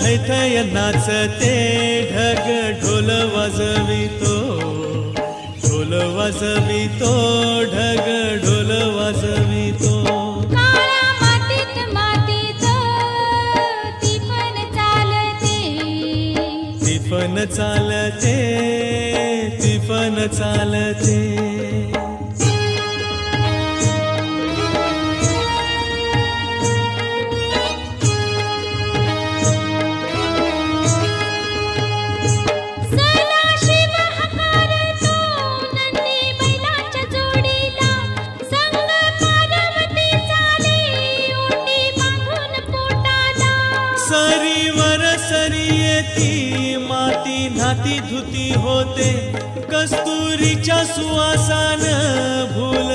थैथय नाचते ढग ढोल वाजवितो, ढोल वाजवितो ढग ढोल वाजवितो. काळ्या मातीत मातीत तिफन चालते, तिफन चालते, तिफन चालते. सदाशिव हकारतो नंदी बैलाच्या जोडीला, संग पार्वती चाले ओटी बांधून पोटाला. सरीवर सरी येती माती नाती धुती होते, कस्तुरीच्या सुवासान भूल